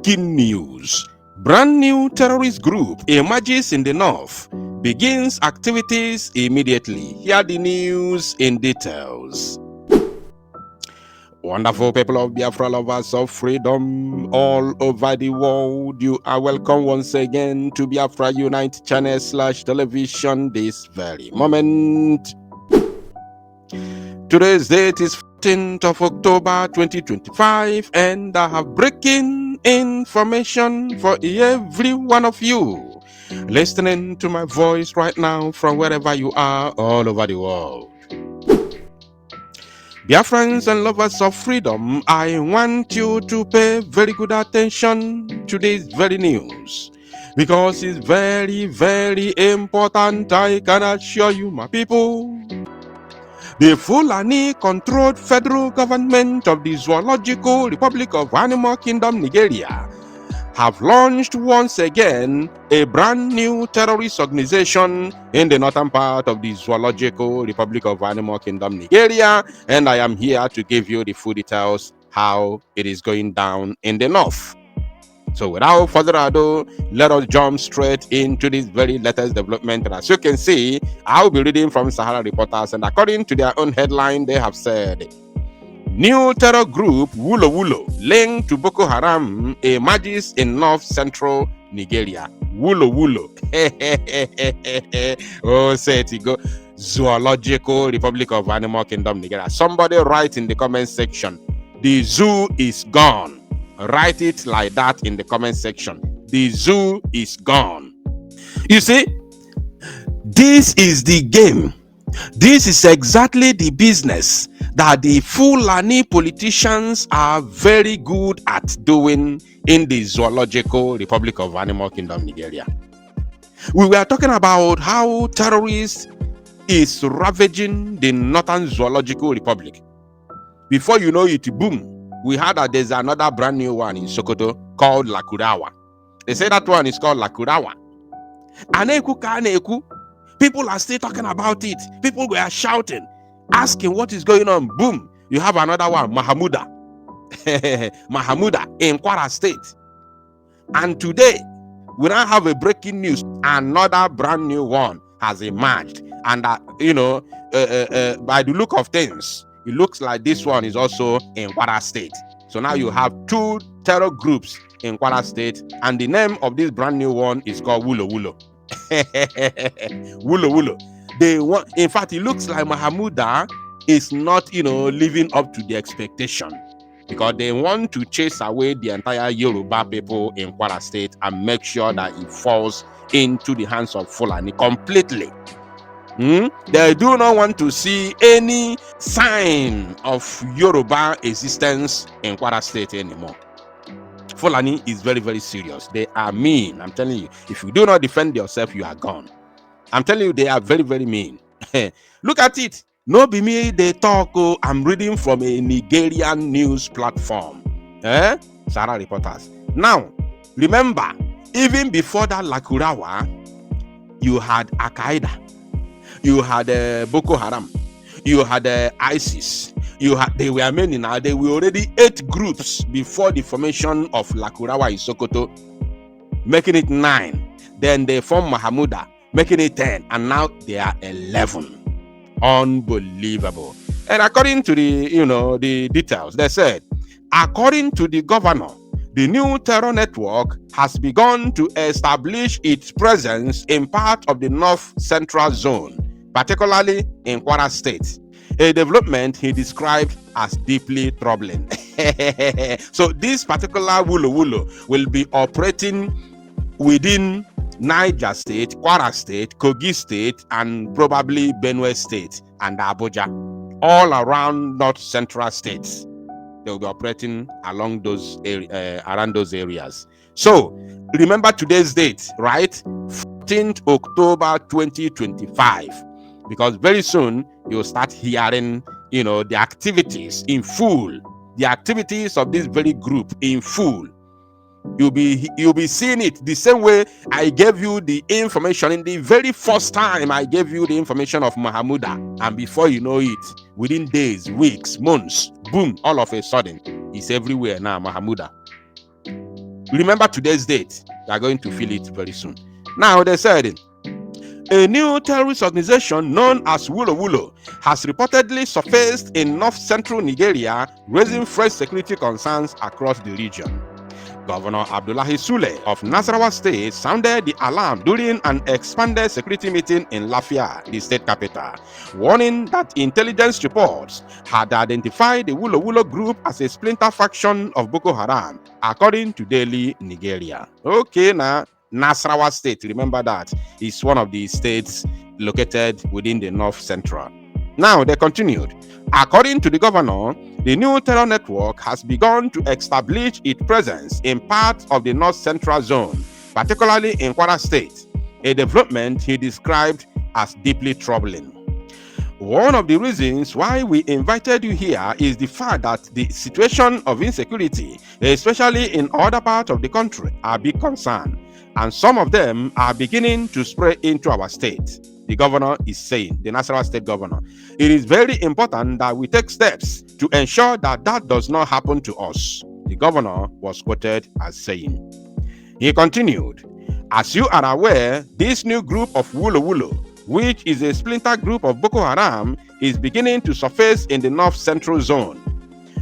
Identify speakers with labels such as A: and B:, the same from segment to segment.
A: Breaking news. Brand new terrorist group emerges in the north, begins activities immediately. Hear the news in details. Wonderful people of Biafra, lovers of freedom all over the world, you are welcome once again to Biafra Unite channel /television this very moment. Today's date is 14th of October 2025, and I have breaking information for every one of you listening to my voice right now from wherever you are all over the world. Dear friends and lovers of freedom, I want you to pay very good attention to this very news because it's very, very important. I can assure you, my people. The Fulani-controlled federal government of the Zoological Republic of Animal Kingdom, Nigeria, have launched once again a brand new terrorist organization in the northern part of the Zoological Republic of Animal Kingdom, Nigeria, and I am here to give you the full details how it is going down in the north. So without further ado, let us jump straight into this very latest development. And as you can see, I'll be reading from Sahara Reporters, and according to their own headline, they have said, new terror group Wulu Wulu linked to Boko Haram emerges in north-central Nigeria. Wulu Wulu. Oh, say it go. Zoological Republic of Animal Kingdom, Nigeria. Somebody write in the comment section, the zoo is gone. Write it like that in the comment section. The zoo is gone. You see, this is the game. This is exactly the business that the Fulani politicians are very good at doing in the Zoological Republic of Animal Kingdom, Nigeria. We were talking about how terrorists is ravaging the Northern Zoological Republic. Before you know it, boom, we heard that there's another brand new one in Sokoto called Lakurawa. They say that one is called Lakurawa. Aneku. People are still talking about it. People were shouting, asking what is going on. Boom, you have another one, Mahamuda. Mahamuda in Kwara State. And today, we now have a breaking news. Another brand new one has emerged. And, by the look of things, it looks like this one is also in Kwara State. So now you have two terror groups in Kwara State, and the name of this brand new one is called Wulu Wulu. Wulu Wulu. They want, in fact, it looks like Mahamuda is not, living up to the expectation, because they want to chase away the entire Yoruba people in Kwara State and make sure that it falls into the hands of Fulani completely. They do not want to see any sign of Yoruba existence in Kwara State anymore. Fulani is very, very serious. They are mean. I'm telling you, if you do not defend yourself, you are gone. I'm telling you, they are very, very mean. Look at it. No be me, they talk. Oh, I'm reading from a Nigerian news platform. Sahara Reporters. Now, remember, even before that Lakurawa, you had Al-Qaeda. You had Boko Haram, you had ISIS, they were many now. They were already 8 groups before the formation of Lakurawa in Sokoto, making it 9. Then they formed Mahamuda, making it 10, and now they are 11. Unbelievable. And according to the details, they said, according to the governor, the new terror network has begun to establish its presence in part of the North Central Zone, particularly in Kwara State, a development he described as deeply troubling. So this particular Wulu Wulu will be operating within Niger State, Kwara State, Kogi State, and probably Benue State and Abuja, all around North Central states. They will be operating along those around those areas. So remember today's date, right? 14th October 2025. Because very soon you'll start hearing, the activities in full, the activities of this very group in full. You'll be seeing it the same way I gave you the information in the very first time I gave you the information of Mahamuda, and before you know it, within days, weeks, months, boom, all of a sudden, it's everywhere now, Mahamuda. Remember today's date. You are going to feel it very soon. Now, they said a new terrorist organization known as Wulu Wulu has reportedly surfaced in north-central Nigeria, raising fresh security concerns across the region. Governor Abdullahi Sule of Nasarawa State sounded the alarm during an expanded security meeting in Lafia, the state capital, warning that intelligence reports had identified the Wulu Wulu group as a splinter faction of Boko Haram, according to Daily Nigeria. Okay, now Nasarawa State, remember that, is one of the states located within the north central. Now, they continued. According to the governor, the new terror network has begun to establish its presence in parts of the north central zone, particularly in Kwara State, a development he described as deeply troubling. One of the reasons why we invited you here is the fact that the situation of insecurity, especially in other parts of the country, are a big concern, and some of them are beginning to spread into our state. The governor is saying, the Nasarawa State governor, it is very important that we take steps to ensure that that does not happen to us. The governor was quoted as saying. He continued, as you are aware, this new group of Wulu Wulu, which is a splinter group of Boko Haram, is beginning to surface in the north central zone.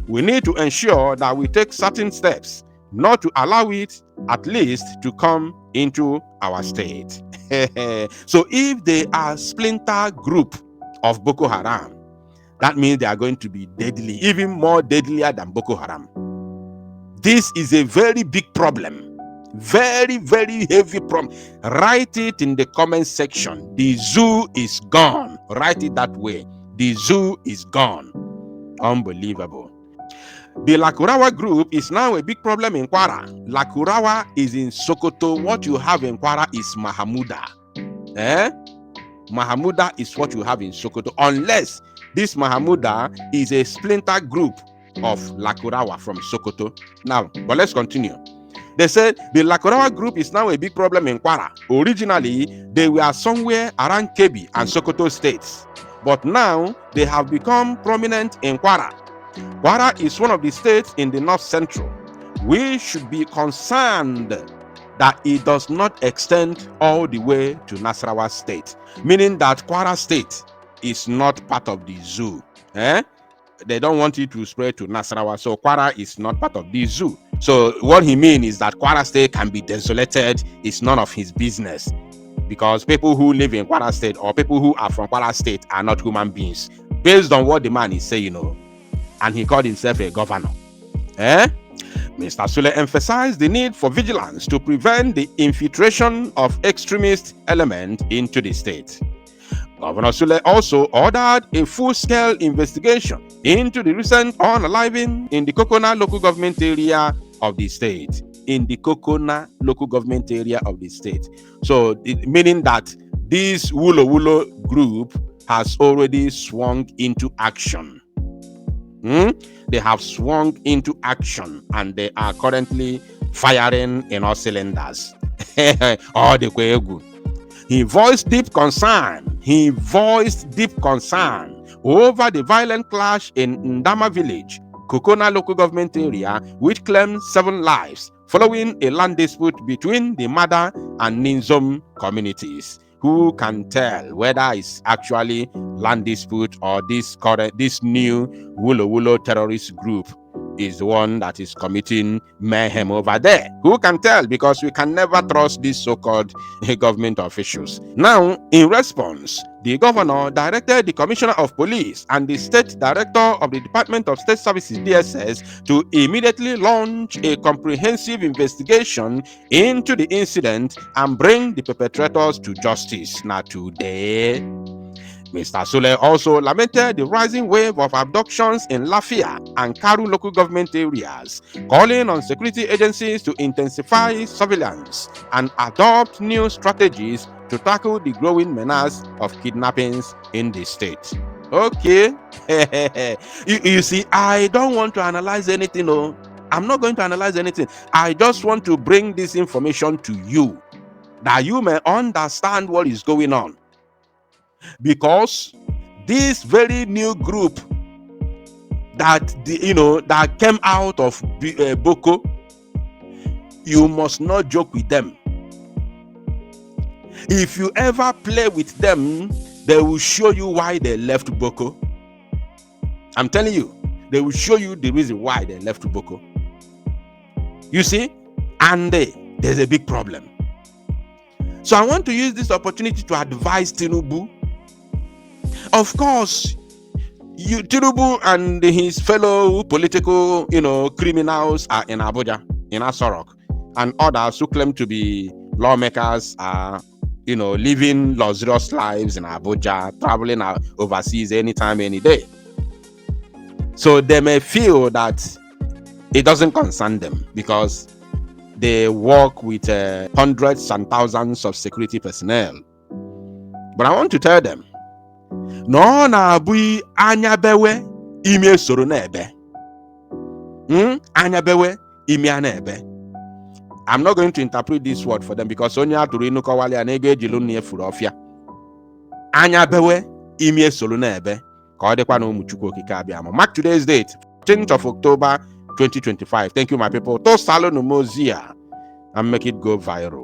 A: We need to ensure that we take certain steps not to allow it at least to come into our state. So if they are splinter group of Boko Haram, that means they are going to be deadly, even more deadlier than Boko Haram. This is a very big problem. Very, very heavy problem. Write it in the comment section. The zoo is gone. Write it that way. The zoo is gone. Unbelievable. The Lakurawa group is now a big problem in Kwara. Lakurawa is in Sokoto. What you have in Kwara is Mahamuda. Mahamuda is what you have in Sokoto. Unless this Mahamuda is a splinter group of Lakurawa from Sokoto. Now, but let's continue. They said the Lakurawa group is now a big problem in Kwara. Originally, they were somewhere around Kebbi and Sokoto states. But now, they have become prominent in Kwara. Kwara is one of the states in the north central. We should be concerned that it does not extend all the way to Nasarawa State, meaning that Kwara State is not part of the zoo. They don't want it to spread to Nasarawa, so Kwara is not part of the zoo. So what he means is that Kwara State can be desolated. It's none of his business, because people who live in Kwara State or people who are from Kwara State are not human beings, based on what the man is saying, and he called himself a governor. Mr. Sule emphasized the need for vigilance to prevent the infiltration of extremist elements into the state. Governor Sule also ordered a full-scale investigation into the recent unaliving in the Kokona local government area of the state. In the Kokona local government area of the state. So, meaning that this Wulu Wulu group has already swung into action. They have swung into action and they are currently firing in all cylinders. All the way good. He voiced deep concern over the violent clash in Ndama village, Kokona local government area, which claimed 7 lives following a land dispute between the Mada and Ninzom communities. Who can tell whether it's actually land dispute or this new Wulu Wulu terrorist group is the one that is committing mayhem over there? Who can tell? Because we can never trust these so-called government officials. Now, in response, the governor directed the Commissioner of Police and the State Director of the Department of State Services, DSS, to immediately launch a comprehensive investigation into the incident and bring the perpetrators to justice. Now today, Mr. Sule also lamented the rising wave of abductions in Lafia and Karu local government areas, calling on security agencies to intensify surveillance and adopt new strategies to tackle the growing menace of kidnappings in the state. Okay. you see, I don't want to analyze anything. No, I'm not going to analyze anything. I just want to bring this information to you that you may understand what is going on. Because this very new group that that came out of Boko, you must not joke with them. If you ever play with them, they will show you why they left Boko. I'm telling you, they will show you the reason why they left Boko. You see, and there's a big problem. So I want to use this opportunity to advise Tinubu. Of course, Tinubu and his fellow political, criminals are in Abuja, in Nasarawa, and others who claim to be lawmakers are, living luxurious lives in Abuja, traveling overseas anytime, any day. So they may feel that it doesn't concern them because they work with hundreds and thousands of security personnel. But I want to tell them, no na bui anyabewe ime soro na ebe. Anyabewe ime ana ebe. I'm not going to interpret this word for them because onya aturu inuko wale anege ejilu na efuru ofia. Anyabewe ime soro na ebe. Ka ọ dịkwa na ụmụ Chukwu okike abịa. Mark today's date, 14th of October 2025. Thank you, my people. To salonu mozia and make it go viral.